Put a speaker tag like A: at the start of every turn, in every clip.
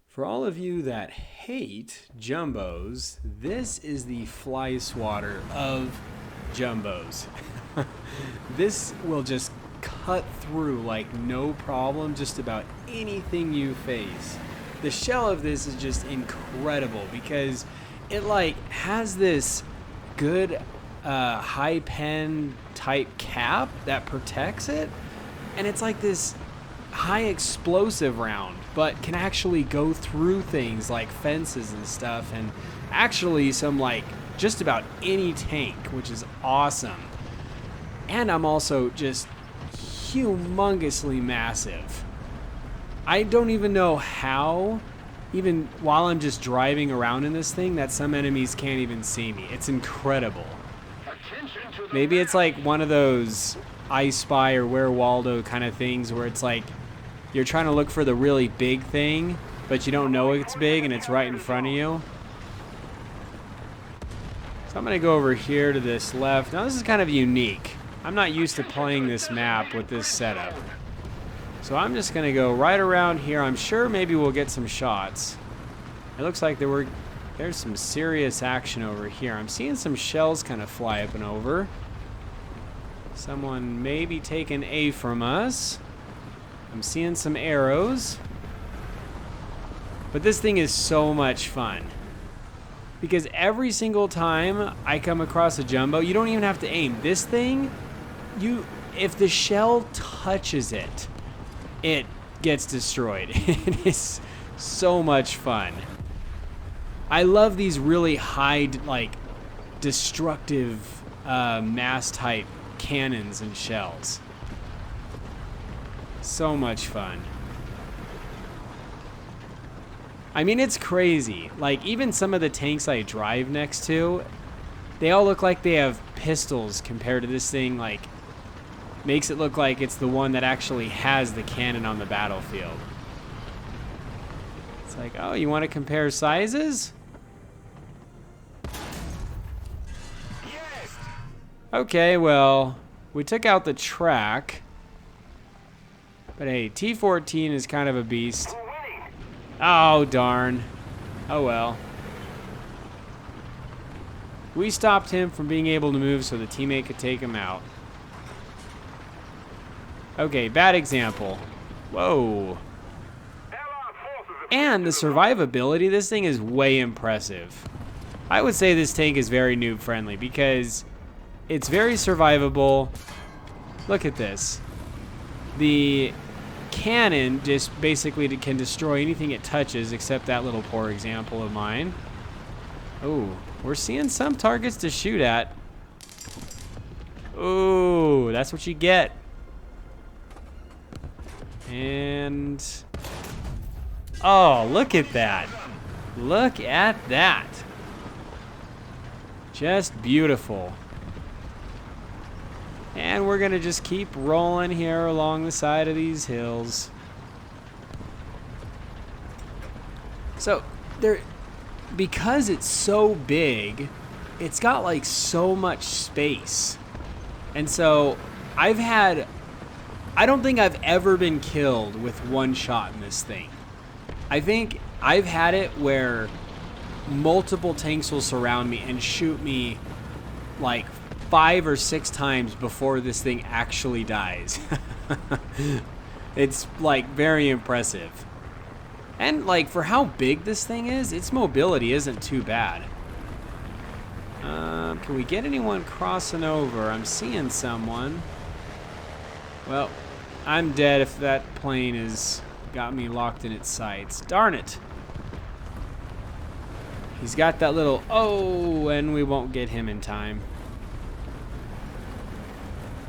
A: For all of you that hate jumbos, this is the fly swatter of jumbos. This will just cut through like no problem just about anything you face. The shell of this is just incredible because it like has this good high pen type cap that protects it, and it's like this high explosive round, but can actually go through things like fences and stuff, and actually some like just about any tank, which is awesome. And I'm also just humongously massive. I don't even know how, even while I'm just driving around in this thing, that some enemies can't even see me. It's incredible. Maybe it's like one of those I Spy or Where Waldo kind of things where it's like you're trying to look for the really big thing, but you don't know it's big and it's right in front of you. So I'm going to go over here to this left. Now this is kind of unique. I'm not used to playing this map with this setup. So I'm just going to go right around here. I'm sure maybe we'll get some shots. It looks like there's some serious action over here. I'm seeing some shells kind of fly up and over. Someone may be taking A from us. I'm seeing some arrows. But this thing is so much fun. Because every single time I come across a jumbo, you don't even have to aim. This thing, if the shell touches it, it gets destroyed. It is so much fun. I love these really high, like, destructive mass type cannons and shells. So much fun. I mean, it's crazy. Like, even some of the tanks I drive next to, they all look like they have pistols compared to this thing. Like, makes it look like it's the one that actually has the cannon on the battlefield. It's like, oh, you want to compare sizes? Okay, well, we took out the track. But hey, T-14 is kind of a beast. Oh, darn. Oh, well. We stopped him from being able to move so the teammate could take him out. Okay, bad example. Whoa. And the survivability of this thing is way impressive. I would say this tank is very noob friendly because it's very survivable. Look at this. The cannon just basically can destroy anything it touches except that little poor example of mine. Oh, we're seeing some targets to shoot at. Oh, that's what you get. And oh, look at that. Look at that. Just beautiful. And we're going to just keep rolling here along the side of these hills. So, because it's so big, it's got like so much space. And so, I don't think I've ever been killed with one shot in this thing. I think I've had it where multiple tanks will surround me and shoot me like 5 or 6 times before this thing actually dies. It's like very impressive. And like for how big this thing is, its mobility isn't too bad. Can we get anyone crossing over? I'm seeing someone. Well, I'm dead if that plane has got me locked in its sights. Darn it. He's got that little, oh, and we won't get him in time.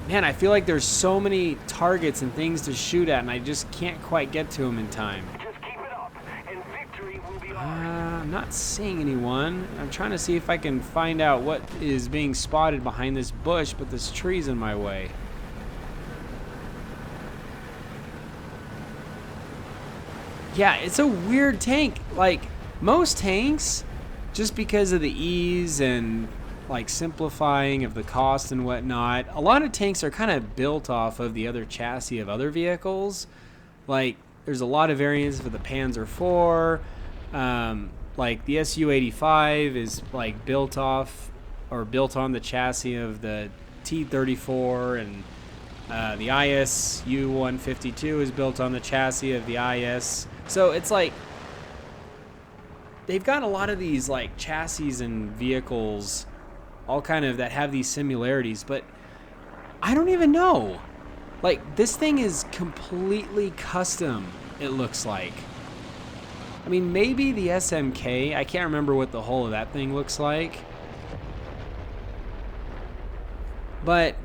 A: Man, I feel like there's so many targets and things to shoot at, and I just can't quite get to them in time.
B: Just keep it up, and victory will be ours.
A: I'm not seeing anyone. I'm trying to see if I can find out what is being spotted behind this bush, but this tree's in my way. Yeah, it's a weird tank. Like, most tanks, just because of the ease and like simplifying of the cost and whatnot, a lot of tanks are kind of built off of the other chassis of other vehicles. Like There's a lot of variants for the Panzer IV. Like the SU-85 is like built on the chassis of the T-34, and the ISU-152 is built on the chassis of the IS. So it's like they've got a lot of these like chassis and vehicles, all kind of that have these similarities, but I don't even know. Like, this thing is completely custom, it looks like. I mean, maybe the SMK, I can't remember what the whole of that thing looks like. But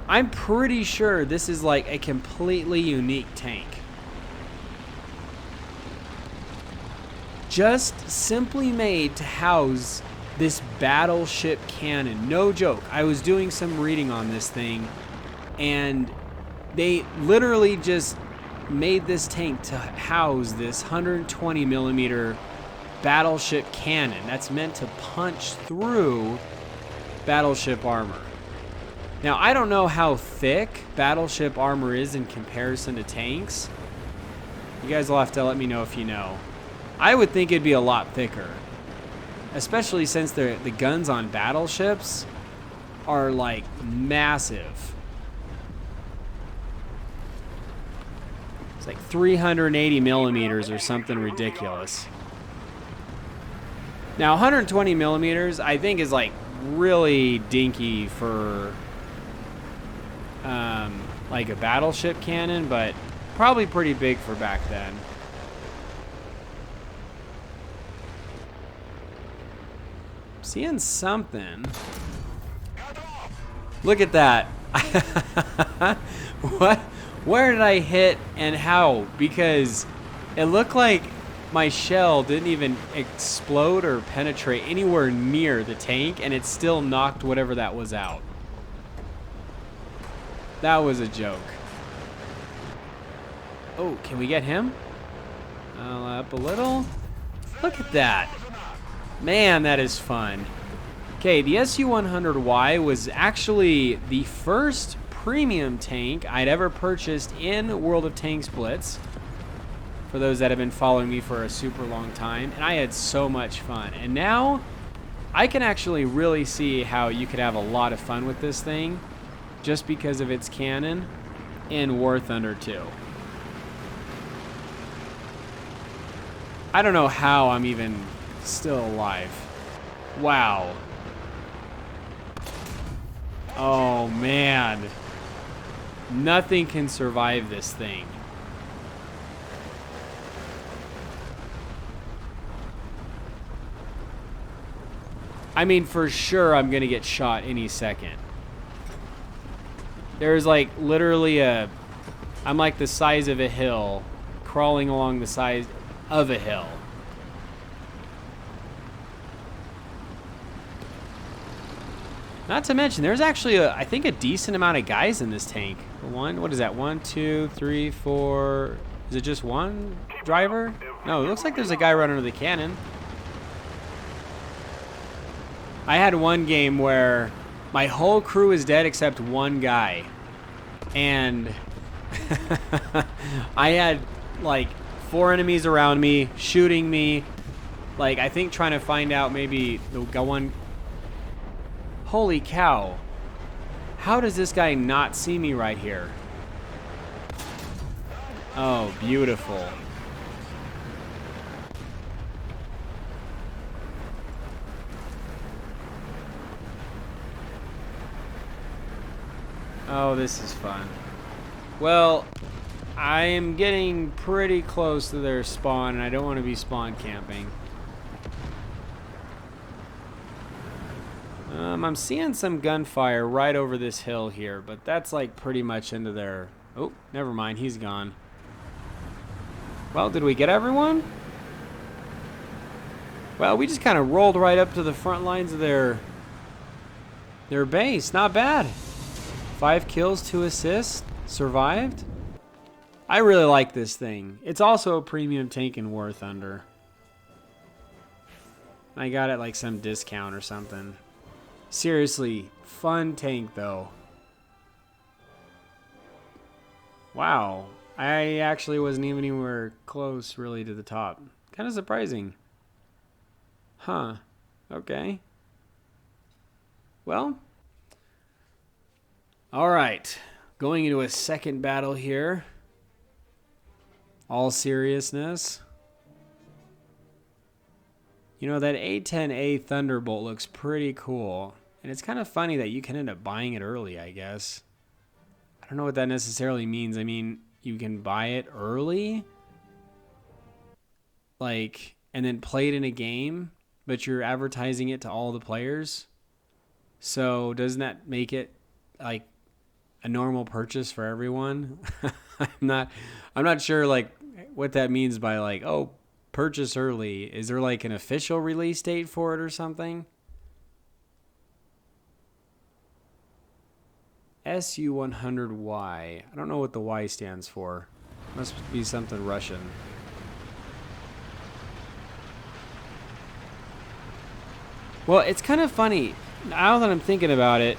A: I'm pretty sure this is like a completely unique tank. Just simply made to house this battleship cannon. No joke. I was doing some reading on this thing, and they literally just made this tank to house this 120 millimeter battleship cannon that's meant to punch through battleship armor. Now, I don't know how thick battleship armor is in comparison to tanks. You guys will have to let me know if you know. I would think it'd be a lot thicker, especially since the guns on battleships are like massive. It's like 380 millimeters or something ridiculous. Now, 120 millimeters, I think, is like really dinky for like a battleship cannon, but probably pretty big for back then. Seeing something. Look at that. What? Where did I hit and how? Because it looked like my shell didn't even explode or penetrate anywhere near the tank, and it still knocked whatever that was out. That was a joke. Oh, can we get him? Up a little. Look at that. Man, that is fun. Okay, the SU-100Y was actually the first premium tank I'd ever purchased in World of Tanks Blitz, for those that have been following me for a super long time, and I had so much fun. And now I can actually really see how you could have a lot of fun with this thing just because of its cannon in War Thunder 2. I don't know how I'm even still alive. Wow. Oh man. Nothing can survive this thing. I mean, for sure I'm gonna get shot any second. There's like literally I'm like the size of a hill, crawling along the size of a hill. Not to mention, there's actually I think a decent amount of guys in this tank. What is that? 1, 2, 3, 4. Is it just one driver? No, it looks like there's a guy running under the cannon. I had one game where my whole crew is dead except one guy. And I had like 4 enemies around me, shooting me. Like, I think trying to find out maybe the one. Holy cow. How does this guy not see me right here? Oh, beautiful. Oh, this is fun. Well, I am getting pretty close to their spawn, and I don't want to be spawn camping. I'm seeing some gunfire right over this hill here, but that's like pretty much into their... Oh, never mind, he's gone. Well, did we get everyone? Well, we just kind of rolled right up to the front lines of their base. Not bad. 5 kills, 2 assists. Survived. I really like this thing. It's also a premium tank in War Thunder. I got it like some discount or something. Seriously, fun tank though. Wow. I actually wasn't even anywhere close, really, to the top. Kind of surprising. Huh. Okay. Well. Alright. Going into a second battle here. All seriousness. You know, that A10A Thunderbolt looks pretty cool. And it's kind of funny that you can end up buying it early, I guess. I don't know what that necessarily means. I mean, you can buy it early? Like, and then play it in a game, but you're advertising it to all the players? So, doesn't that make it, like, a normal purchase for everyone? I'm not sure, like, what that means by, like, oh, purchase early. Is there, like, an official release date for it or something? SU-100Y. I don't know what the Y stands for. Must be something Russian. Well, it's kind of funny. Now that I'm thinking about it,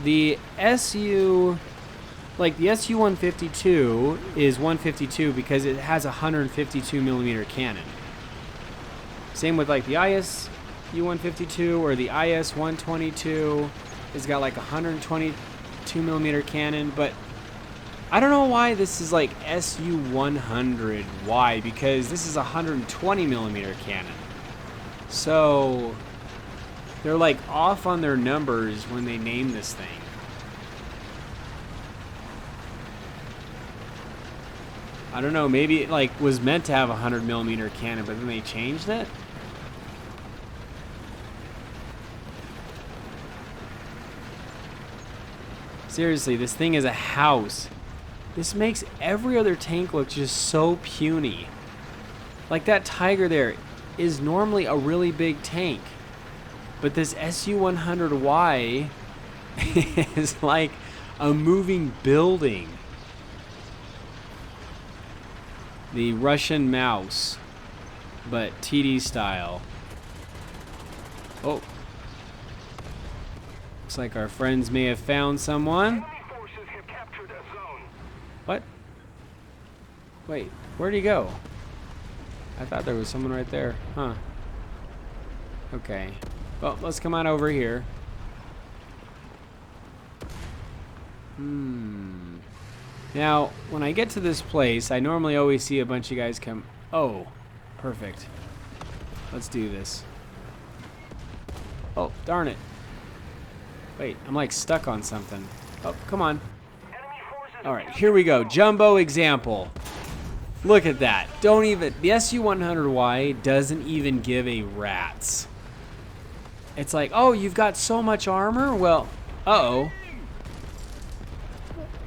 A: the SU-152 is 152 because it has a 152 millimeter cannon. Same with like the IS-U-152 or the IS-122. It's got like a 122 millimeter cannon, but I don't know why this is like SU-100Y because this is a 120 millimeter cannon. So they're like off on their numbers when they name this thing. I don't know, maybe it like was meant to have a 100 millimeter cannon, but then they changed it. Seriously, this thing is a house. This makes every other tank look just so puny. Like that Tiger there is normally a really big tank. But this SU-100Y is like a moving building. The Russian mouse, but TD style. Oh. Looks like our friends may have found someone. What? Wait, where'd he go? I thought there was someone right there. Huh. Okay. Well, let's come on over here. Now, when I get to this place, I normally always see a bunch of guys come. Oh, perfect. Let's do this. Oh, darn it. Wait, I'm like stuck on something. Oh, come on. All right, here we go. Jumbo example. Look at that. Don't even, the SU-100Y doesn't even give a rat's. It's like, oh, you've got so much armor? Well, uh-oh.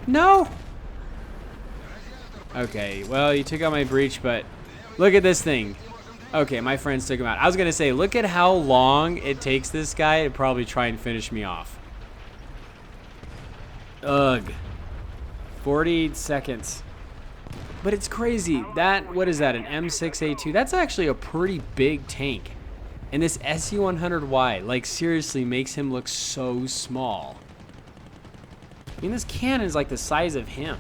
A: No. Okay, well, you took out my breach, but look at this thing. Okay, my friends took him out. I was going to say, look at how long it takes this guy to probably try and finish me off. Ugh. 40 seconds. But it's crazy. That, what is that, an M6A2? That's actually a pretty big tank. And this SU-100Y, like, seriously makes him look so small. I mean, this cannon is like the size of him.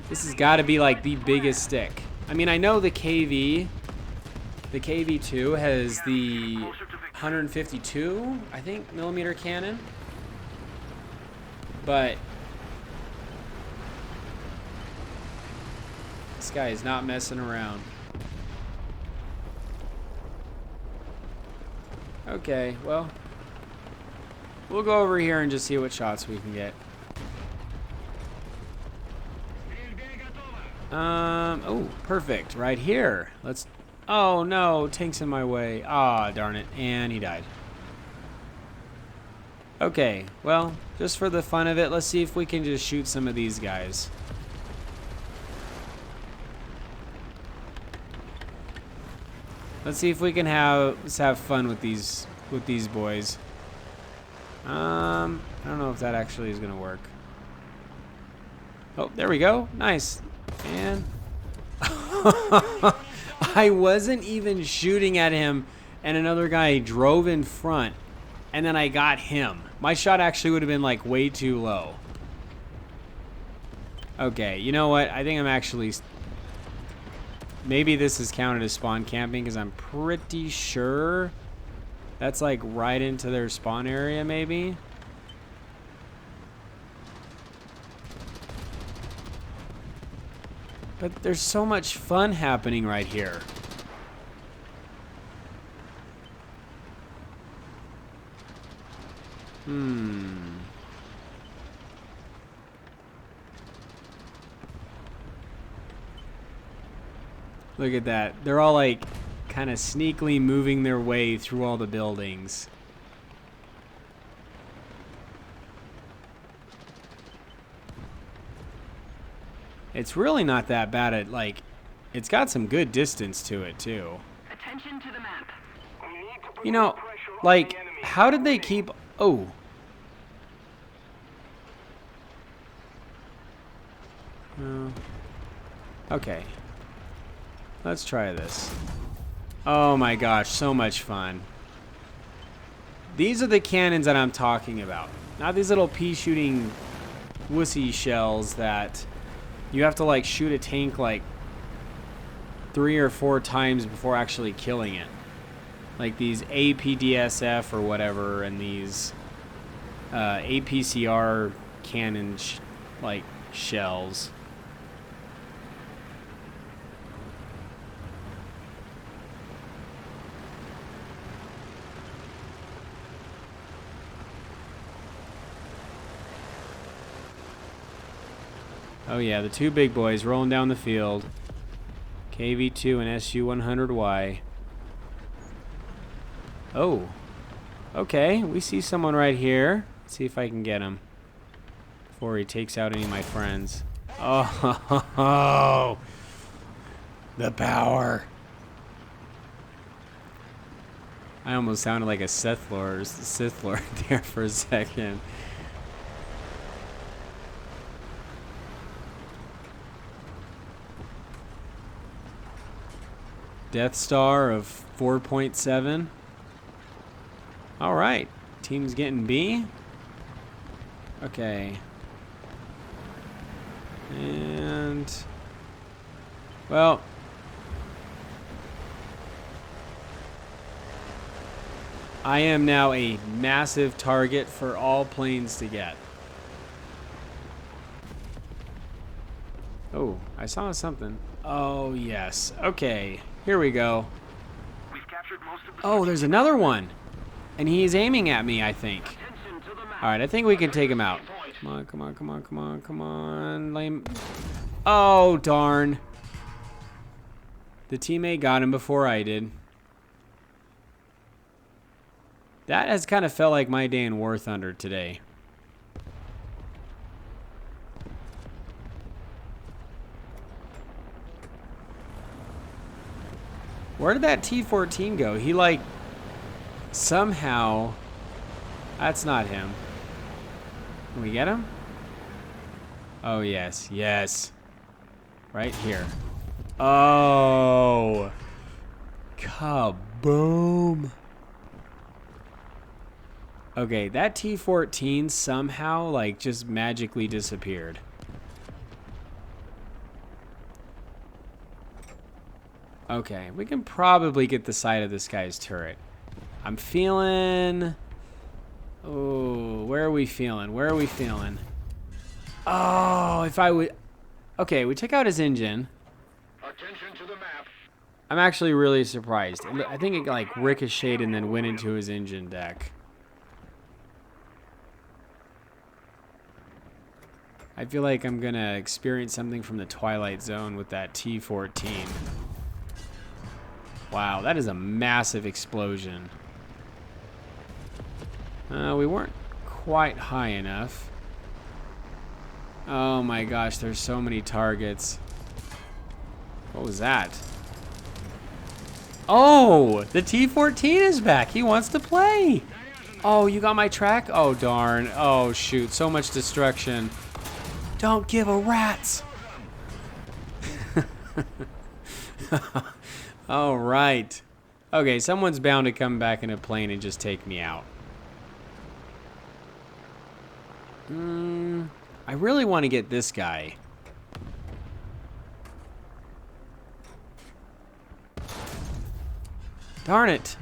A: This has got to be like the biggest stick. I mean, I know the KV, the KV2 has the 152, I think, millimeter cannon. But this guy is not messing around. Okay, well, we'll go over here and just see what shots we can get. Oh, perfect. Right here. Let's, oh no, tank's in my way. Ah, darn it. And he died. Okay, well, just for the fun of it, let's see if we can just shoot some of these guys. Let's see if we can let's have fun with these boys. I don't know if that actually is gonna work. Oh, there we go. Nice. And I wasn't even shooting at him, and another guy drove in front, and then I got him. My shot actually would have been like way too low. Okay, you know what? I think I'm actually... Maybe this is counted as spawn camping because I'm pretty sure that's like right into their spawn area, maybe. But there's so much fun happening right here. Look at that. They're all like kind of sneakily moving their way through all the buildings. It's really not that bad at like, it's got some good distance to it too.
C: Attention to the map.
B: We need to put
A: You know,
B: more pressure on
A: like,
B: the enemy.
A: how did they keep... Oh. Okay. Let's try this. Oh my gosh, so much fun. These are the cannons that I'm talking about. Not these little pea-shooting wussy shells that you have to like shoot a tank like 3 or 4 times before actually killing it. Like these APDSF or whatever, and these APCR cannon like shells. Oh yeah, the 2 big boys rolling down the field. KV-2 and SU-100Y. Oh. Okay, we see someone right here. Let's see if I can get him before he takes out any of my friends. Oh, the power. I almost sounded like a Sith Lord there for a second. Death Star of 4.7. All right, team's getting B. Okay. And well, I am now a massive target for all planes to get. Oh, I saw something. Oh, yes. Okay, here we go.
B: We've captured most of the
A: Oh, there's another one. And he's aiming at me, I think.
B: attention to the map.
A: All right, I think we can take him out. Come on, come on, come on, come on, come on. Lame. Oh, darn. The teammate got him before I did. That has kind of felt like my day in War Thunder today. Where did that T-14 go? He like somehow... That's not him. Can we get him? Oh, yes. Yes. Right here. Oh. Kaboom. Okay, that T-14 somehow, like, just magically disappeared. Okay, we can probably get the side of this guy's turret. I'm feeling... Oh, where are we feeling? Where are we feeling? Oh, if I would... Okay, we took out his engine.
B: Attention to the map.
A: I'm actually really surprised. I think it like ricocheted and then went into his engine deck. I feel like I'm gonna experience something from the Twilight Zone with that T-14. Wow, that is a massive explosion. We weren't quite high enough. Oh my gosh, there's so many targets. What was that? Oh, the T-14 is back. He wants to play. Oh, you got my track? Oh, darn. Oh, shoot. So much destruction. Don't give a rat's. All right. Okay, someone's bound to come back in a plane and just take me out. I really want to get this guy. Darn it.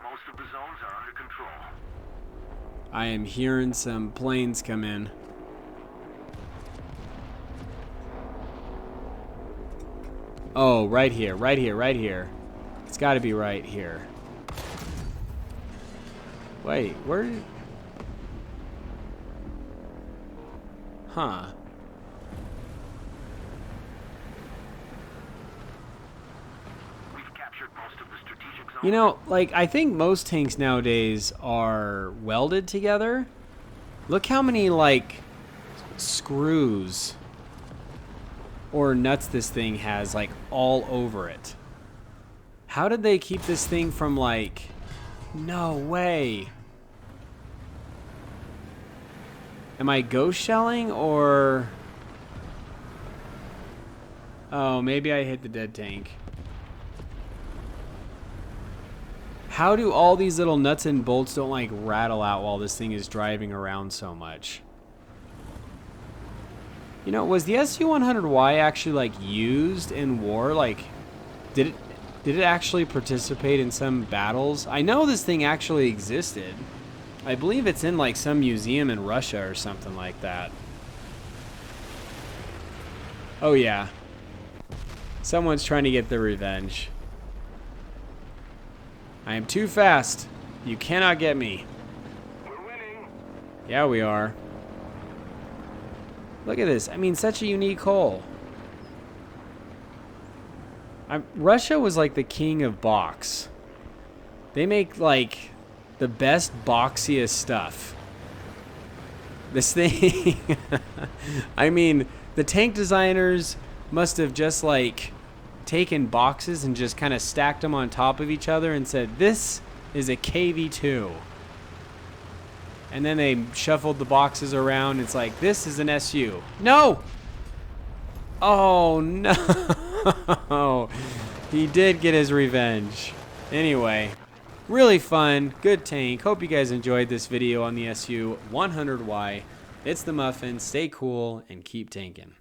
B: Most of the zones are under control.
A: I am hearing some planes come in. Oh, right here, right here, right here. It's got to be right here. Wait, where? Huh.
B: We've captured most of the strategic zones.
A: You know, like, I think most tanks nowadays are welded together. Look how many, like, screws or nuts this thing has, like, all over it. How did they keep this thing from, like... No way. Am I ghost shelling, or... Oh, maybe I hit the dead tank. How do all these little nuts and bolts don't, like, rattle out while this thing is driving around so much? You know, was the SU-100Y actually, like, used in war? Like, did it actually participate in some battles? I know this thing actually existed. I believe it's in, like, some museum in Russia or something like that. Oh, yeah. Someone's trying to get their revenge. I am too fast. You cannot get me.
B: We're winning.
A: Yeah, we are. Look at this. I mean, such a unique hole. Russia was like the king of box. They make like the best boxiest stuff. This thing, I mean, the tank designers must have just like taken boxes and just kind of stacked them on top of each other and said, this is a KV-2. And then they shuffled the boxes around. It's like, this is an SU. No! Oh, no. He did get his revenge. Anyway, really fun. Good tank. Hope you guys enjoyed this video on the SU-100Y. It's the Muffin. Stay cool and keep tanking.